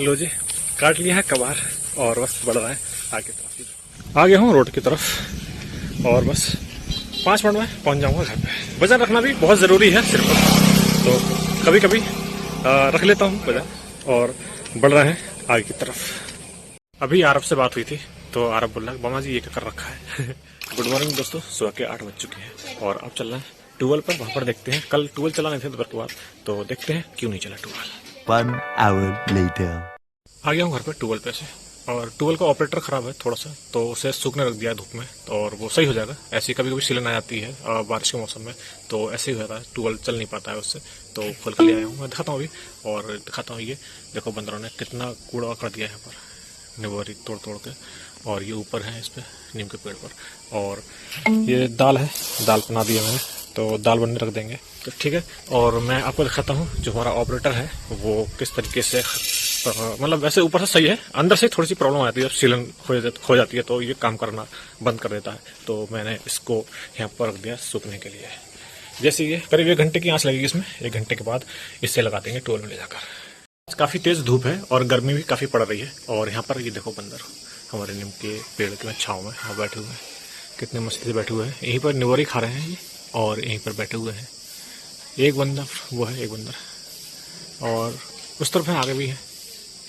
लो जी, काट लिया है कबार और बस बढ़ रहा है आगे तरफ। आ गया हूँ रोड की तरफ और बस 5 मिनट में पहुँच जाऊँगा घर पे। वजन रखना भी बहुत ज़रूरी है सिर्फ, तो कभी कभी रख लेता हूँ वजन और बढ़ रहे हैं आगे की तरफ। अभी आरब से बात हुई थी तो आरब बोल रहा है मामा जी ये क्या कर रखा है। गुड मॉर्निंग दोस्तों, सुबह के 8 बज चुके हैं और अब चल रहे हैं ट्यूबवेल पर। वहाँ पर देखते हैं, कल ट्यूबवेल चला नहीं थे दोपहर के बाद, तो देखते हैं क्यों नहीं चला ट्यूबवेल। 1 hour later. आ गया हूँ घर पे ट्यूबवेल पे से, और ट्यूबवेल का ऑपरेटर खराब है थोड़ा सा, तो उसे सूखने रख दिया धूप में और वो सही हो जाएगा। ऐसी कभी कभी सिलन आ जाती है बारिश के मौसम में, तो ऐसे ही हो जाता है, ट्यूबवेल चल नहीं पाता है उससे। तो खोल कर ले आया हूँ, मैं दिखाता हूँ अभी और दिखाता हूँ। ये देखो बंदरों ने कितना कूड़ा कर दिया है यहाँ पर, निबोरी तोड़ तोड़ के। और ये ऊपर है इस पे नीम के पेड़ पर, और ये दाल है, दाल बना दिया मैंने, तो दाल बनने रख देंगे। तो ठीक है, और मैं आपको दिखाता हूँ जो हमारा ऑपरेटर है वो किस तरीके से, मतलब वैसे ऊपर से सही है, अंदर से थोड़ी सी प्रॉब्लम आती है। जब सीलन खो जाती है तो ये काम करना बंद कर देता है, तो मैंने इसको यहाँ पर रख दिया सूखने के लिए। जैसे ये करीब 1 घंटे की आंच लगेगी इसमें, 1 घंटे के बाद इससे लगा देंगे टोल में ले जाकर। काफ़ी तेज़ धूप है और गर्मी भी काफ़ी पड़ रही है। और यहाँ पर ये देखो बंदर हमारे नीम के पेड़ के छाँव में यहाँ बैठे हुए हैं, कितने मस्ती से बैठे हुए हैं। यहीं पर निवरी खा रहे हैं ये, और यहीं पर बैठे हुए हैं। एक बंदर वो है, एक बंदर, और उस तरफ है, आगे भी है,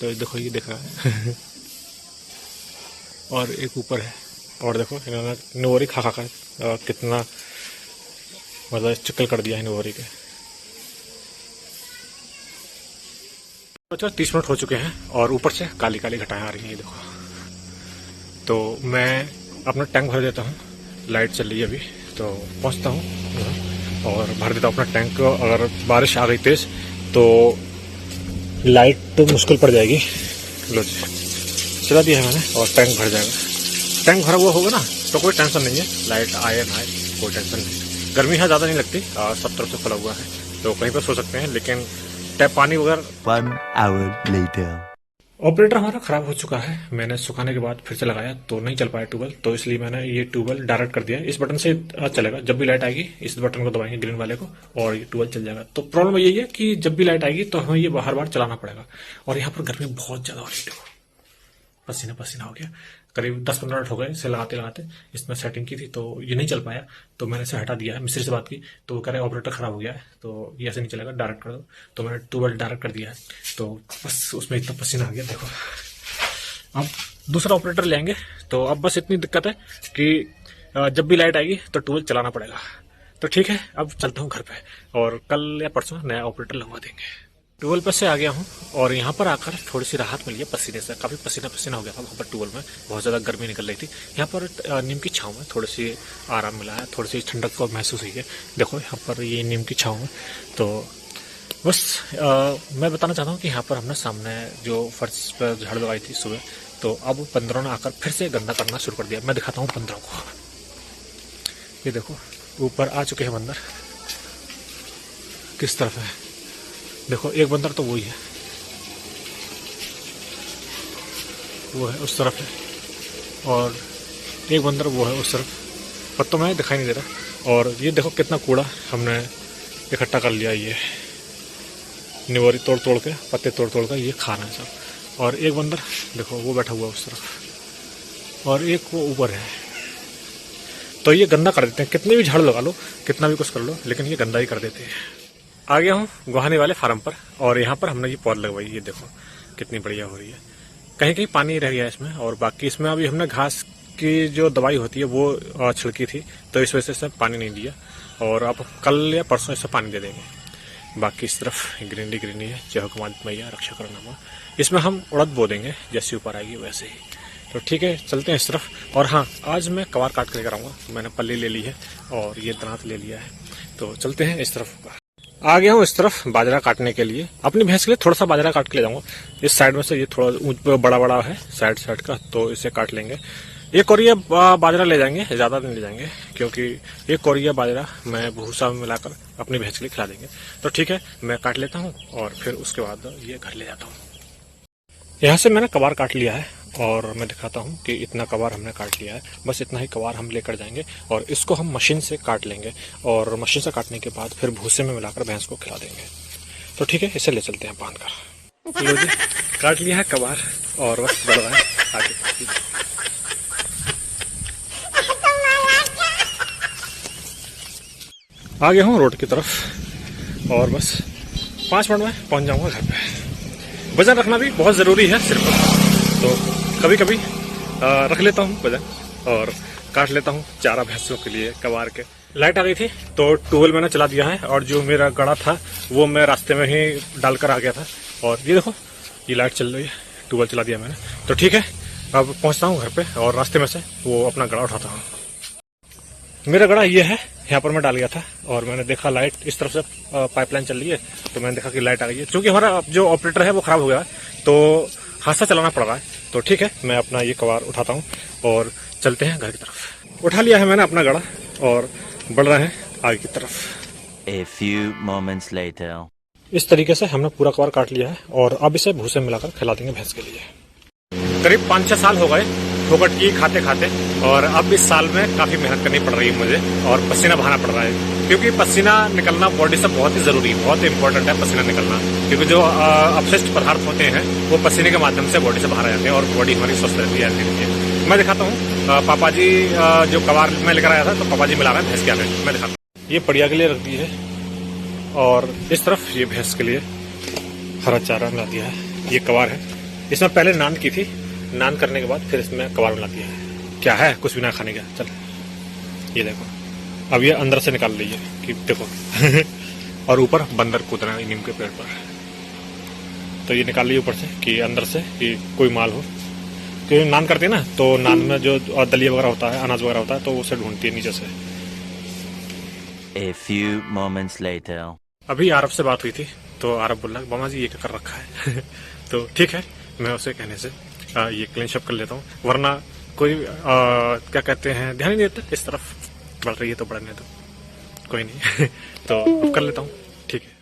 तो देखो ये दिख रहा है। और एक ऊपर है, और देखो इन्होंने निवरी खा खा कर कितना मतलब चिकल कर दिया है निवरी के। तो 30 मिनट हो चुके हैं और ऊपर से काली काली घटाएं आ रही हैं, ये देखो। तो मैं अपना टैंक भर देता हूँ, लाइट चल रही है अभी, तो पहुँचता हूँ और भर देता हूँ अपना टैंक। अगर बारिश आ गई तेज तो लाइट तो मुश्किल पड़ जाएगी। लो जी, चला दिया है मैंने और टैंक भर जाएगा। टैंक भरा हुआ होगा ना तो कोई टेंशन नहीं है, लाइट आए ना आए कोई टेंशन नहीं। गर्मी यहाँ ज़्यादा नहीं लगती, सब तरफ से खुला हुआ है, तो कहीं पर सो सकते हैं, लेकिन टैप पानी वगैरह। 1 hour later. ऑपरेटर हमारा खराब हो चुका है, मैंने सुखाने के बाद फिर से लगाया तो नहीं चल पाया ट्यूबवेल, तो इसलिए मैंने ये ट्यूबवेल डायरेक्ट कर दिया। इस बटन से चलेगा, जब भी लाइट आएगी इस बटन को दबाएंगे ग्रीन वाले को और ये ट्यूबवेल चल जाएगा। तो प्रॉब्लम यही है कि जब भी लाइट आएगी तो हमें ये हर बार चलाना पड़ेगा। और यहाँ पर गर्मी बहुत ज्यादा हो रही है, पसीना पसीना हो गया। करीब 10-15 मिनट हो गए इसे लगाते लगाते, इसमें सेटिंग की थी तो ये नहीं चल पाया, तो मैंने इसे हटा दिया है। मिस्त्री से बात की तो वो कह रहे ऑपरेटर खराब हो गया है, तो ये ऐसे नहीं चलेगा, डायरेक्ट कर दो। तो मैंने ट्यूबवेल डायरेक्ट कर दिया है, तो बस उसमें इतना पसीना आ गया। देखो अब दूसरा ऑपरेटर लेंगे, तो अब बस इतनी दिक्कत है कि जब भी लाइट आएगी तो ट्यूबवेल चलाना पड़ेगा। तो ठीक है, अब चलता हूँ घर पे और कल या परसों नया ऑपरेटर लगवा देंगे। ट्यूबवेल पर से आ गया हूँ और यहाँ पर आकर थोड़ी सी राहत मिली है पसीने से। काफ़ी पसीना पसीना हो गया था वहाँ पर ट्यूबवेल में, बहुत ज़्यादा गर्मी निकल रही थी। यहाँ पर नीम की छाँव में थोड़ी सी आराम मिला है, थोड़ी सी ठंडक को महसूस हुई है। देखो यहाँ पर ये नीम की छाँव में, तो बस मैं बताना चाहता हूँ कि यहाँ पर हमने सामने जो फर्श पर झाड़ू लगाई थी सुबह, तो अब बंदरों ने आकर फिर से गंदा करना शुरू कर दिया। मैं दिखाता हूँ बंदरों को, ये देखो ऊपर आ चुके हैं बंदर, किस तरफ है देखो। एक बंदर तो वही है, वो है उस तरफ है, और एक बंदर वो है उस तरफ, पत्तों में दिखाई नहीं दे रहा। और ये देखो कितना कूड़ा हमने इकट्ठा कर लिया, ये निवरी तोड़ तोड़ के, पत्ते तोड़ तोड़ कर ये खाना है सब। और एक बंदर देखो वो बैठा हुआ है उस तरफ, और एक वो ऊपर है। तो ये गंदा कर देते हैं, कितने भी झाड़ू लगा लो, कितना भी कुछ कर लो, लेकिन ये गंदा ही कर देते हैं। आ गया हूँ गुहाने वाले फार्म पर, और यहाँ पर हमने ये पौध लगवाई, ये देखो कितनी बढ़िया हो रही है। कहीं कहीं पानी रह गया इसमें, और बाकी इसमें अभी हमने घास की जो दवाई होती है वो छिड़की थी, तो इस वजह से पानी नहीं दिया, और अब कल या परसों इससे पानी दे देंगे। बाकी इस तरफ ग्रीनरी ग्रीनरी है, जय हुकूमत मैया रक्षा करना। इसमें हम उड़द बो देंगे, जैसे ऊपर आएगी वैसे ही। तो ठीक है, चलते हैं इस तरफ। और हाँ, आज मैं कवार काट कर कराऊंगा, मैंने पल्ली ले ली है और ये दांत ले लिया है, तो चलते हैं इस तरफ। आ गया हूँ इस तरफ बाजरा काटने के लिए, अपनी भैंस के लिए थोड़ा सा बाजरा काट के ले जाऊंगा। इस साइड में से ये थोड़ा ऊंच बड़ा बड़ा है साइड साइड का, तो इसे काट लेंगे। एक कोरिया बाजरा ले जाएंगे, ज़्यादा नहीं ले जाएंगे, क्योंकि एक कोरिया बाजरा मैं भूसा में मिलाकर अपनी भैंस के लिए खिला देंगे। तो ठीक है, मैं काट लेता हूँ और फिर उसके बाद ये घर ले जाता हूँ। यहाँ से मैंने कबार काट लिया है और मैं दिखाता हूँ कि इतना कबार हमने काट लिया है। बस इतना ही कबार हम लेकर जाएंगे और इसको हम मशीन से काट लेंगे, और मशीन से काटने के बाद फिर भूसे में मिलाकर भैंस को खिला देंगे। तो ठीक है, इसे ले चलते हैं बांध कर। लो जी, काट लिया है कबार और बस बढ़ रहा है आगे। आ गया हूँ रोड की तरफ और बस 5 मिनट में पहुंच जाऊंगा घर पे। वजन रखना भी बहुत ज़रूरी है सिर पर, तो कभी कभी रख लेता हूँ वजन और काट लेता हूँ चारा भैंसों के लिए कबार के। लाइट आ गई थी तो ट्यूबवेल मैंने चला दिया है और जो मेरा गड़ा था वो मैं रास्ते में ही डालकर आ गया था और ये देखो ये लाइट चल रही है, ट्यूबवेल चला दिया मैंने। तो ठीक है, अब पहुंचता हूँ घर पे और रास्ते में से वो अपना गड़ा उठाता हूँ। मेरा गड़ा ये है, यहाँ पर मैं डाल गया था और मैंने देखा लाइट इस तरफ से पाइपलाइन चल रही है, तो मैंने देखा कि लाइट आ गई है। क्योंकि हमारा जो ऑपरेटर है वो खराब हो गया है तो हाथ से चलाना पड़ रहा है। तो ठीक है, मैं अपना ये कबार उठाता हूँ और चलते हैं घर की तरफ। उठा लिया है मैंने अपना गड़ा और बढ़ रहे हैं आगे की तरफ। A few moments later. इस तरीके से हमने पूरा कबार काट लिया है और अब इसे भूसे मिलाकर खिला देंगे भैंस के लिए। करीब 5-6 साल हो गए फोकट की खाते खाते और अब इस साल में काफी मेहनत करनी पड़ रही है मुझे और पसीना बहाना पड़ रहा है, क्योंकि पसीना निकलना बॉडी से बहुत ही जरूरी है, बहुत इंपॉर्टेंट है पसीना निकलना। क्योंकि जो अपशिष्ट पदार्थ होते हैं वो पसीने के माध्यम से बॉडी से बाहर आ जाते हैं और बॉडी हमारी स्वस्थ रहती है। मैं दिखाता हूँ पापा जी जो कबार में लेकर आया था तो पापा जी मिला रहे हैं भैंस के आगे, मैं दिखाता हूँ। ये पड़िया के लिए रख दी है और इस तरफ ये भैंस के लिए हरा चारा मिला दिया है। ये कबार है, इसमें पहले नान की थी, नान करने के बाद फिर इसमें कबार मिला दिया है। क्या है, कुछ भी ना खाने का। चल ये देखो, अब ये अंदर से निकाल रही है कि देखो और ऊपर बंदर कूद रहा है नीम के पेड़ पर, तो ये निकाल ली ऊपर से कि अंदर से कि कोई माल हो। क्योंकि नान करते हैं ना तो नान में जो दलिया वगैरह होता है, अनाज वगैरह होता है, तो उसे ढूंढती है नीचे से। A few moments later. अभी आरब से बात हुई थी तो आरब बोला मामा जी ये क्या कर रखा है तो ठीक है, मैं उसे कहने से ये क्लीन शॉप कर लेता हूँ, वरना कोई क्या कहते हैं ध्यान नहीं देते। इस तरफ बढ़ रही है तो बढ़ने दो, कोई नहीं तो अब कर लेता हूँ, ठीक है।